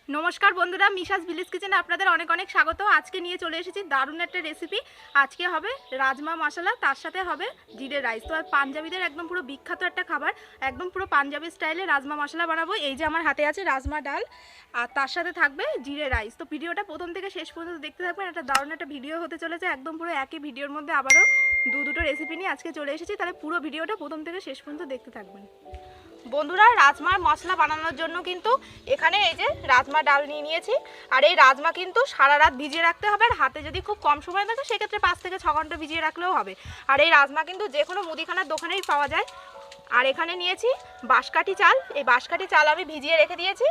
নমস্কার বন্ধুরা, মিশাস ভিলেজ কিচেনে আপনাদের অনেক অনেক স্বাগত। আজকে নিয়ে চলে এসেছি দারুণ একটা রেসিপি। আজকে হবে রাজমা মশলা, তার সাথে হবে জিরে রাইস। তো আর পাঞ্জাবিদের একদম পুরো বিখ্যাত একটা খাবার, একদম পুরো পাঞ্জাবি স্টাইলে রাজমা মশলা বানাবো। এই যে আমার হাতে আছে রাজমা ডাল, আর তার সাথে থাকবে জিরে রাইস। তো ভিডিওটা প্রথম থেকে শেষ পর্যন্ত দেখতে থাকবেন। একটা দারুণ একটা ভিডিও হতে চলেছে, একদম পুরো একই ভিডিওর মধ্যে আবারও দুটো রেসিপি নিয়ে আজকে চলে এসেছি। তাহলে পুরো ভিডিওটা প্রথম থেকে শেষ পর্যন্ত দেখতে থাকবেন। বন্ধুরা, রাজমার মশলা বানানোর জন্য কিন্তু এখানে এই যে রাজমা ডাল নিয়ে নিয়েছি। আর এই রাজমা কিন্তু সারা রাত ভিজিয়ে রাখতে হবে। আর হাতে যদি খুব কম সময় থাকে সেক্ষেত্রে 5 থেকে 6 ঘন্টা ভিজিয়ে রাখলেও হবে। আর এই রাজমা কিন্তু যে কোনো মুদিখানার দোকানেই পাওয়া যায়। আর এখানে নিয়েছি বাঁশকাঠি চাল। এই বাঁশকাঠি চাল আমি ভিজিয়ে রেখে দিয়েছি।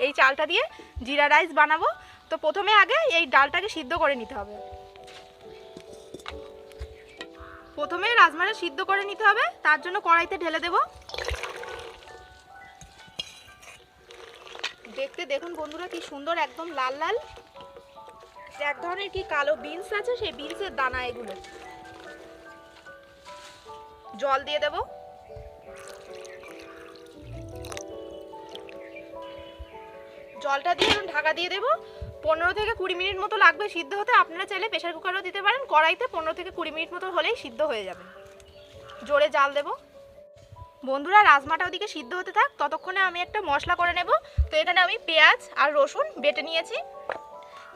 এই চালটা দিয়ে জিরা রাইস বানাবো। তো প্রথমে আগে এই ডালটাকে সিদ্ধ করে নিতে হবে। প্রথমে রাজমাটা সিদ্ধ করে নিতে হবে, তার জন্য কড়াইতে ঢেলে দেব। দেখতে দেখুন বন্ধুরা কি সুন্দর, একদম লাল লাল। এক ধরনের কি কালো বিনস আছে, সেই বিনসের দানা এগুলো। জল দিয়ে দেব। জলটা দিয়ে ঢাকা দিয়ে দেব। 15 থেকে 20 মিনিট মতো লাগবে সিদ্ধ হতে। আপনারা চাইলে প্রেসার কুকারও দিতে পারেন। কড়াইতে 15 থেকে 20 মিনিট মতো হলেই সিদ্ধ হয়ে যাবে। জোরে জাল দেব। বন্ধুরা, রাজমাটা ওদিকে সিদ্ধ হতে থাক, ততক্ষণে আমি একটা মশলা করে নেব। তো এখানে আমি পেঁয়াজ আর রসুন বেটে নিয়েছি।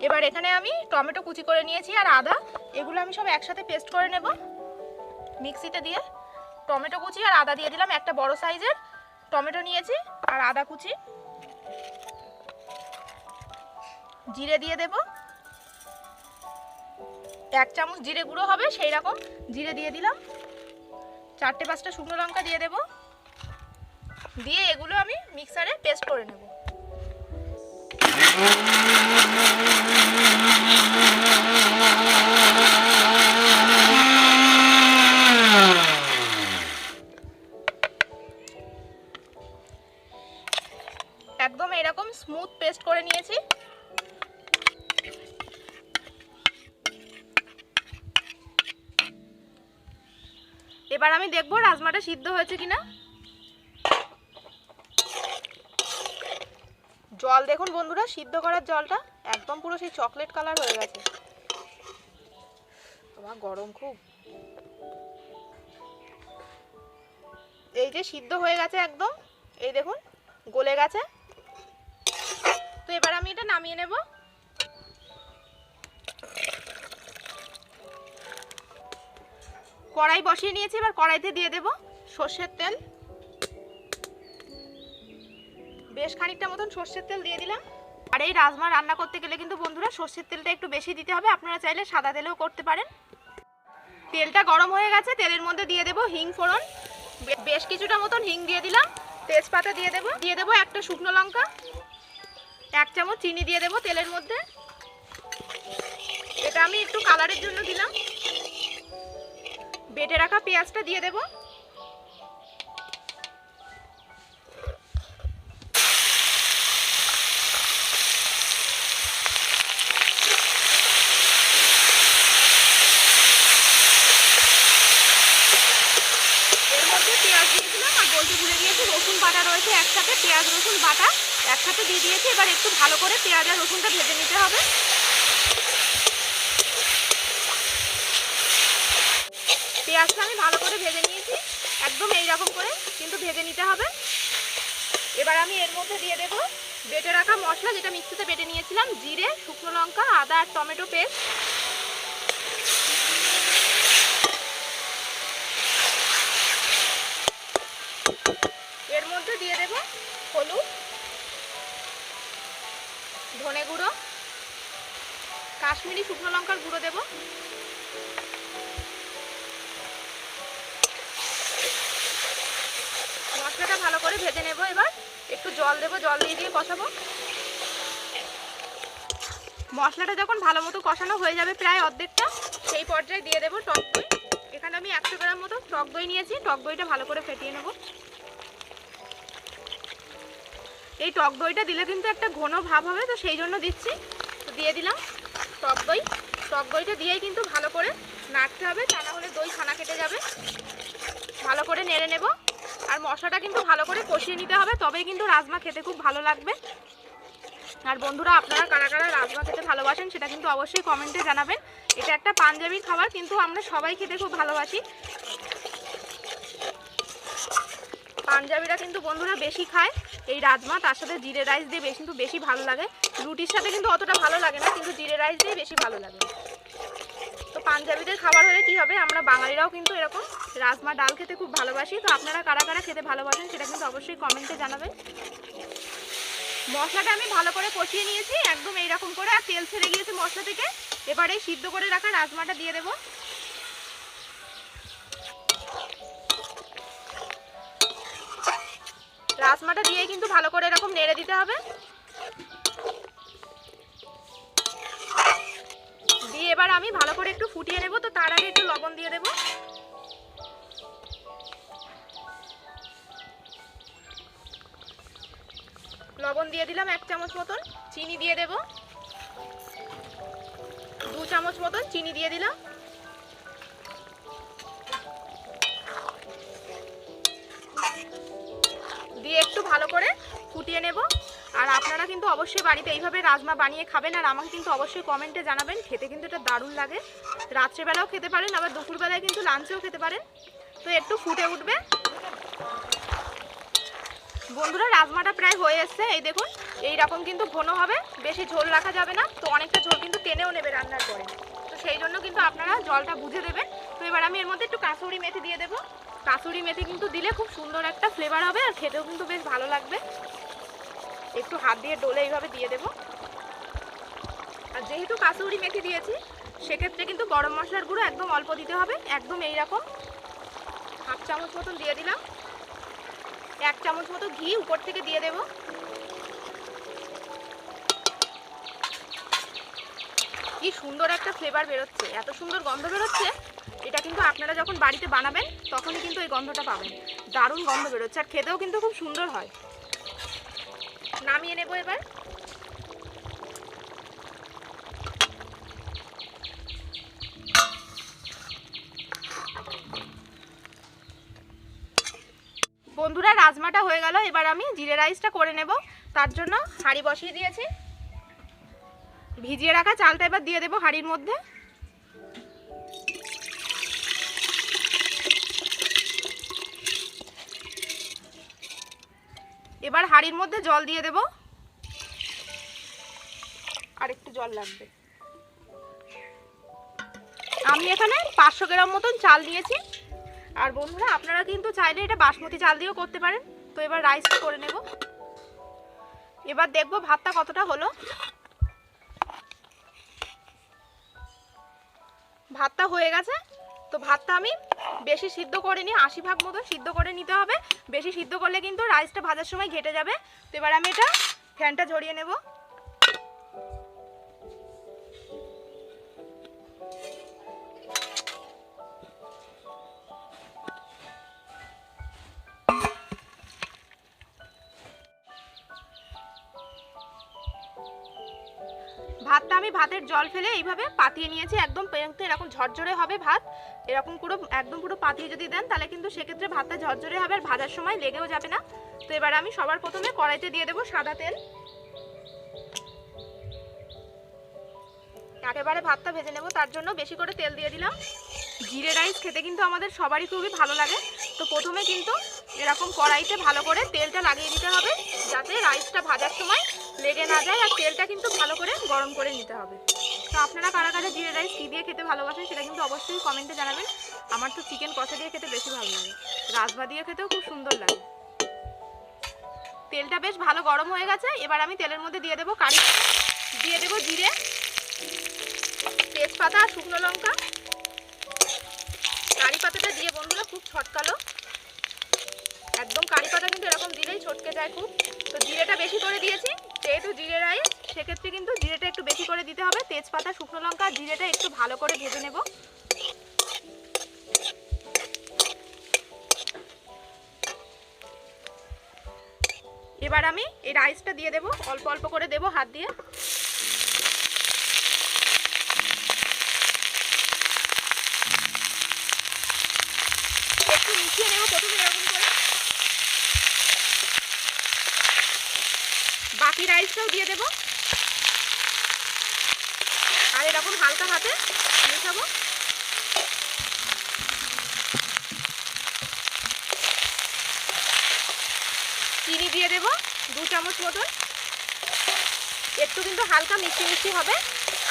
এবার এখানে আমি টমেটো কুচি করে নিয়েছি আর আদা, এগুলো আমি সব একসাথে পেস্ট করে নেব মিক্সিতে দিয়ে। টমেটো কুচি আর আদা দিয়ে দিলাম। একটা বড় সাইজের টমেটো নিয়েছি আর আদা কুচি। জিরে দিয়ে দেব। 1 চামচ জিরে গুঁড়ো হবে সেই রকম জিরে দিয়ে দিলাম। 4-5টা শুকনো লঙ্কা দিয়ে দেব। দিয়ে এগুলো আমি মিক্সারে পেস্ট করে নেব। একদম এরকম স্মুথ পেস্ট করে নিয়েছি। এবার আমি দেখব রাজমাটা সিদ্ধ হয়েছে কিনা। জল দেখুন বন্ধুরা, সিদ্ধ করার জলটা একদম পুরো সেই চকলেট কালার হয়ে গেছে। আমার গরম খুব। এই যে সিদ্ধ হয়ে গেছে একদম, এই দেখুন গলে গেছে। তো এবার আমি এটা নামিয়ে নেব। কড়াই বসিয়ে নিয়েছি, এবার কড়াইতে দিয়ে দেব সর্ষের তেল। বেশ খানিকটা মতন সর্ষের তেল দিয়ে দিলাম। আর এই রাজমা রান্না করতে গেলে কিন্তু বন্ধুরা সর্ষের তেলটা একটু বেশি দিতে হবে। আপনারা চাইলে সাদা তেলেও করতে পারেন। তেলটা গরম হয়ে গেছে, তেলের মধ্যে দিয়ে দেব হিং ফোড়ন। বেশ কিছুটা মতন হিং দিয়ে দিলাম। তেজপাতা দিয়ে দেব একটা শুকনো লঙ্কা। 1 চামচ চিনি দিয়ে দেব তেলের মধ্যে। এটা আমি একটু কালারের জন্য দিলাম। বেটে রাখা পেঁয়াজটা দিয়ে দেব। রসুন বাটা রয়েছে একসাথে, পেঁয়াজ রসুন বাটা একসাথে দিয়ে দিয়েছি। এবার একটু ভালো করে পেঁয়াজ আর রসুনটা ভেজে নিতে হবে। পেঁয়াজটা আমি ভালো করে ভেজে নিয়েছি, একদম এইরকম করে কিন্তু ভেজে নিতে হবে। এবার আমি এর মধ্যে দিয়ে দেব বেটে রাখা মশলা, যেটা মিক্সিতে বেটে নিয়েছিলাম। জিরে, শুকনো লঙ্কা, আদা আর টমেটো পেস্ট। এর মধ্যে দিয়ে দেব হলুদ, ধনে গুঁড়ো, কাশ্মীরি শুকনো লঙ্কার গুঁড়ো দেব। মশলাটা ভালো করে ভেজে নেব। এবার একটু জল দেব, জল দিয়ে কষাবো। মশলাটা যখন ভালো মতো কষানো হয়ে যাবে প্রায় অর্ধেকটা, সেই পর্যায়ে দিয়ে দেব টক দই। এখানে আমি 100 গ্রাম মতো টক দই নিয়েছি। টক দইটা ভালো করে ফেটিয়ে নেব। এই টক দইটা দিলে কিন্তু একটা ঘন ভাব হবে, তো সেই জন্য দিচ্ছি। তো দিয়ে দিলাম টক দই। টক দইটা দিয়েই কিন্তু ভালো করে নাড়তে হবে, তা না হলে দই ছানা কেটে যাবে। ভালো করে নেড়ে নেব। আর মশলাটা কিন্তু ভালো করে কষিয়ে নিতে হবে, তবেই কিন্তু রাজমা খেতে খুব ভালো লাগবে। আর বন্ধুরা আপনারা কারা কারা রাজমা খেতে ভালোবাসেন সেটা কিন্তু অবশ্যই কমেন্টে জানাবেন। এটা একটা পাঞ্জাবি খাবার, কিন্তু আমরা সবাই খেতে খুব ভালোবাসি। পাঞ্জাবিরা কিন্তু বন্ধুরা বেশি খায় এই রাজমা, তার সাথে জিরে রাইস দিয়ে কিন্তু বেশি ভালো লাগে। রুটির সাথে কিন্তু অতটা ভালো লাগে না, কিন্তু জিরে রাইস দিয়ে বেশি ভালো লাগে। তো পাঞ্জাবিদের খাবার হলে কি হবে, আমরা বাঙালিরাও কিন্তু এরকম রাজমা ডাল খেতে খুব ভালোবাসি। তো আপনারা কারা কারা খেতে ভালোবাসেন সেটা কিন্তু অবশ্যই কমেন্টে জানাবেন। মশলাটা আমি ভালো করে কষিয়ে নিয়েছি একদম এইরকম করে, আর তেল ছেড়ে গিয়েছে মশলা থেকে। এবারে সিদ্ধ করে রাখা রাজমাটা দিয়ে দেব। রাজমাটা দিয়ে কিন্তু ভালো করে এরকম নেড়ে দিতে হবে। দিয়ে এবার আমি ভালো করে একটু ফুটিয়ে নেব। তো তার আগে একটু লবণ দিয়ে দেব। লবণ দিয়ে দিলাম 1 চামচ মতন। চিনি দিয়ে দেব 2 চামচ মতন চিনি দিয়ে দিলাম। দিয়ে একটু ভালো করে ফুটিয়ে নেব। আর আপনারা কিন্তু অবশ্যই বাড়িতে এইভাবে রাজমা বানিয়ে খাবেন, আর আমাকে কিন্তু অবশ্যই কমেন্টে জানাবেন। খেতে কিন্তু এটা দারুণ লাগে। রাত্রেবেলাও খেতে পারেন, আবার দুপুরবেলায় কিন্তু লাঞ্চেও খেতে পারেন। তো একটু ফুটে উঠবে। বন্ধুরা রাজমাটা প্রায় হয়ে এসছে, এই দেখুন এইরকম কিন্তু ঘন হবে, বেশি ঝোল রাখা যাবে না। তো অনেকটা ঝোল কিন্তু টেনেও নেবে রান্নার পরে, তো সেই জন্য কিন্তু আপনারা জলটা বুঝে দেবেন। তো এবার আমি এর মধ্যে একটু কাসুরি মেথি দিয়ে দেবো। কাসুরি মেথি কিন্তু দিলে খুব সুন্দর একটা ফ্লেভার হবে, আর খেতেও কিন্তু বেশ ভালো লাগবে। একটু হাত দিয়ে ডলে এইভাবে দিয়ে দেবো। আর যেহেতু কাসুরি মেথি দিয়েছি সেক্ষেত্রে কিন্তু গরম মশলার গুঁড়ো একদম অল্প দিতে হবে, একদম এইরকম 1/2 চামচ মতন দিয়ে দিলাম। 1 চামচ মতো ঘি উপর থেকে দিয়ে দেব। কি সুন্দর একটা ফ্লেভার বেরোচ্ছে, এত সুন্দর গন্ধ বেরোচ্ছে। এটা কিন্তু আপনারা যখন বাড়িতে বানাবেন তখনই কিন্তু এই গন্ধটা পাবেন। দারুণ গন্ধ বেরোচ্ছে, আর খেতেও কিন্তু খুব সুন্দর হয়। নামিয়ে নেব এবার। বন্ধুরা রাজমাটা হয়ে গেল, এবার আমি জিরে রাইসটা করে নেব। তার জন্য হাঁড়ি বসিয়ে দিয়েছি। ভিজিয়ে রাখা চালটা এবার দিয়ে দেব হাঁড়ির মধ্যে। এবার হাঁড়ির মধ্যে জল দিয়ে দেব, আর একটু জল লাগবে। আমি এখানে 500 গ্রাম মতন চাল নিয়েছি। আর বন্ধুরা আপনারা কিন্তু চাইলে এটা বাসমতি চাল দিয়েও করতে পারেন। তো এবার রাইসটা করে নেব। এবার দেখবো ভাতটা কতটা হলো। ভাতটা হয়ে গেছে। তো ভাতটা আমি বেশি সিদ্ধ করিনি, 80% মতো সিদ্ধ করে নিতে হবে। বেশি সিদ্ধ করলে কিন্তু রাইসটা ভাজার সময় ঘেটে যাবে। তো এবার আমি এটা ফ্যানটা ঝরিয়ে নেব। ভাতটা আমি ভাতের জল ফেলে এইভাবে পাতিয়ে নিয়েছি, একদম এরকম ঝরঝরে হবে ভাত। এরকম পুরো একদম পুরো পাতিয়ে যদি দেন তাহলে কিন্তু সেক্ষেত্রে ভাতটা ঝরঝরে হবে, আর ভাজার সময় লেগেও যাবে না। তো এবার আমি সবার প্রথমে কড়াইতে দিয়ে দেবো সাদা তেল। একেবারে ভাতটা ভেজে নেব, তার জন্য বেশি করে তেল দিয়ে দিলাম। জিরে রাইস খেতে কিন্তু আমাদের সবারই খুবই ভালো লাগে। তো প্রথমে কিন্তু এরকম কড়াইতে ভালো করে তেলটা লাগিয়ে দিতে হবে, যাতে রাইসটা ভাজার সময় লেগে না যায়। আর তেলটা কিন্তু ভালো করে গরম করে নিতে হবে। তো আপনারা কারা কারা জিরে রাইস কী দিয়ে খেতে ভালোবাসেন সেটা কিন্তু অবশ্যই কমেন্টে জানাবেন। আমার তো চিকেন কষা দিয়ে খেতে বেশি ভালো লাগে, রাজমা দিয়ে খেতেও খুব সুন্দর লাগে। তেলটা বেশ ভালো গরম হয়ে গেছে। এবার আমি তেলের মধ্যে দিয়ে দেবো কারি, দিয়ে দেবো জিরে, তেজপাতা আর শুকনো লঙ্কা। কারি পাতাটা দিয়ে বন্ধুরা খুব ছটকালো, একদম কারি পাতা কিন্তু এরকম দিলেই ছটকে যায় খুব। তো জিরেটা বেশি করে দিয়েছি, যেহেতু জিরে রাইস সেক্ষেত্রে কিন্তু জিরেটা একটু বেশি করে দিতে হবে। তেজপাতা, শুকনো লঙ্কা, জিরেটা একটু ভালো করে ভেজে নেব। এবার আমি এই রাইসটা দিয়ে দেবো, অল্প অল্প করে দেবো হাত দিয়ে। একটু মিশিয়ে নেব প্রথমে এরকম করে। বাকি রাইসটাও দিয়ে দেবো। এরকম হালকা হাতে মেশাবো। চিনি দিয়ে দেবো 2 চামচ মতন, একটু কিন্তু হালকা মিষ্টি মিষ্টি হবে।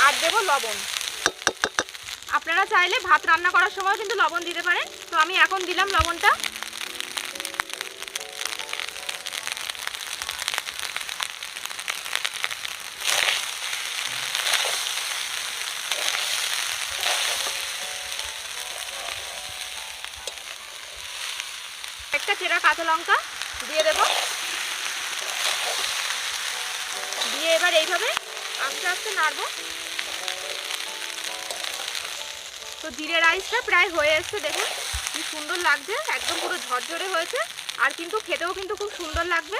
আর দেবো লবণ। আপনারা চাইলে ভাত রান্না করার সময় কিন্তু লবণ দিতে পারেন, তো আমি এখন দিলাম লবণটা। একটা চেরা কাঁচা লঙ্কা দিয়ে দেব, দিয়ে এবার এইভাবে আস্তে আস্তে নাড়বো। তো জিরে রাইসটা প্রায় হয়ে এসছে, দেখুন কি সুন্দর লাগছে, একদম পুরো ঝরঝরে হয়েছে। আর কিন্তু খেতেও কিন্তু খুব সুন্দর লাগবে।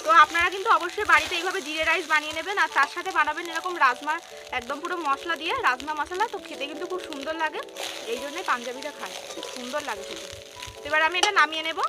তো আপনারা কিন্তু অবশ্যই বাড়িতে এইভাবে জিরে রাইস বানিয়ে নেবেন, আর তার সাথে বানাবেন এরকম রাজমা, একদম পুরো মশলা দিয়ে রাজমা মশলা। তো খেতে কিন্তু খুব সুন্দর লাগে, এই জন্যই পাঞ্জাবিরা খায়, খুব সুন্দর লাগে খেতে। এবার আমি এটা নামিয়ে নেব।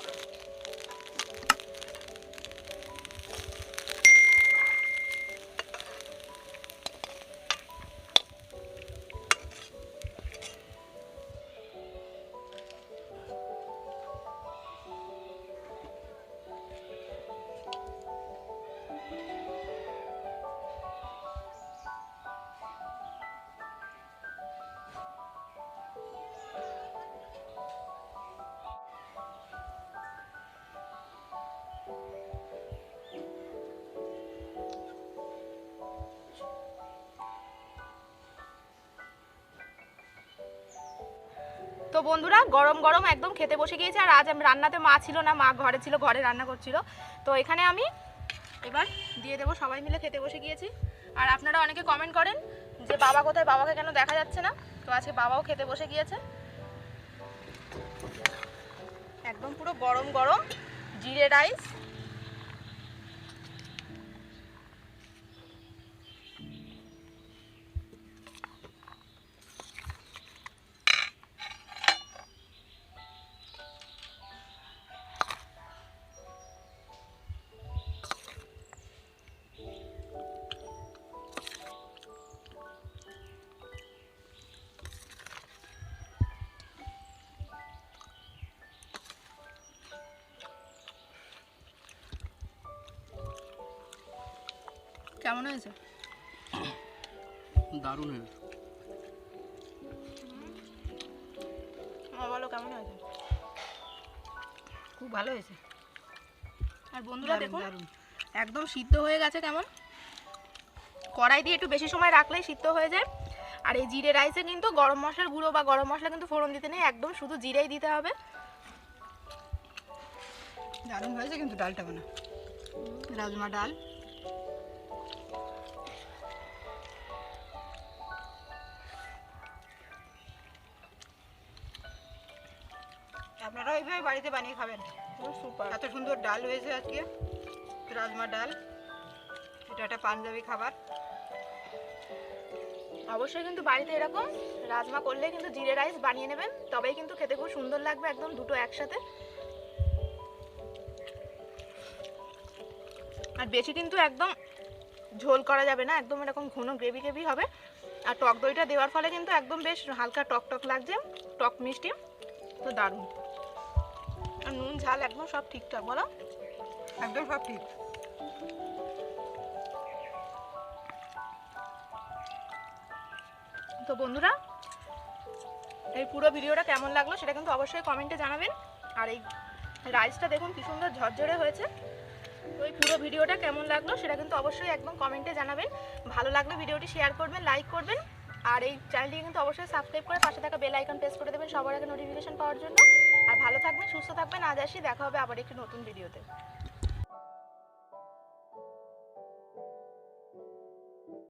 তো বন্ধুরা গরম গরম একদম খেতে বসে গিয়েছে। আর আজ আমি রান্নাতে মা ছিল না, মা ঘরে ছিল, ঘরে রান্না করছিল। তো এখানে আমি এবার দিয়ে দেবো, সবাই মিলে খেতে বসে গিয়েছি। আর আপনারা অনেকে কমেন্ট করেন যে বাবা কোথায়, বাবাকে কেন দেখা যাচ্ছে না। তো আজকে বাবাও খেতে বসে গিয়েছে। একদম পুরো গরম গরম জিরে রাইস। কেমন হয়েছে? দারুণ হয়েছে। বলো কেমন হয়েছে? খুব ভালো হয়েছে। আর বন্ধুরা দেখুন একদম সিদ্ধ হয়ে গেছে। কেমন কড়াই দিয়ে একটু বেশি সময় রাখলেই সিদ্ধ হয়ে যায়। আর এই জিরে রাইসে কিন্তু গরম মশলার গুঁড়ো বা গরম মশলা কিন্তু ফোড়ন দিতে নেই, একদম শুধু জিরেই দিতে হবে। দারুণ হয়েছে কিন্তু ডালটা বানা, রাজমা ডাল। আপনারা এইভাবে বাড়িতে বানিয়ে খাবেন, সুপার। এত সুন্দর ডাল হয়েছে আজকে, রাজমা ডাল। এটা একটা পাঞ্জাবি খাবার। অবশ্যই কিন্তু বাড়িতে এরকম রাজমা করলে কিন্তু জিরে রাইস বানিয়ে নেবেন, তবেই কিন্তু খেতে খুব সুন্দর লাগবে, একদম দুটো একসাথে। আর বেশি কিন্তু একদম ঝোল করা যাবে না, একদম এরকম ঘন গ্রেভি গ্রেভি হবে। আর টক দইটা দেওয়ার ফলে কিন্তু একদম বেশ হালকা টক টক লাগছে, টক মিষ্টি। তো দারুণ। আর নুন ঝাল একদম সব ঠিকঠাক, বলো? একদম সব ঠিক। তো বন্ধুরা এই পুরো ভিডিওটা কেমন লাগলো সেটা কিন্তু অবশ্যই কমেন্টে জানাবেন। আর এই রাইসটা দেখুন কি সুন্দর ঝরঝরে হয়েছে। তো এই পুরো ভিডিওটা কেমন লাগলো সেটা কিন্তু অবশ্যই একদম কমেন্টে জানাবেন। ভালো লাগলে ভিডিওটি শেয়ার করবেন, লাইক করবেন। আর এই চ্যানেলটিকে কিন্তু অবশ্যই সাবস্ক্রাইব করে পাশে থাকা বেল আইকন প্রেস করে দেবেন সবার আগে নোটিফিকেশন পাওয়ার জন্য। আর ভালো থাকবেন, সুস্থ থাকবেন। আজ আসি, দেখা হবে আবার একটি নতুন ভিডিওতে।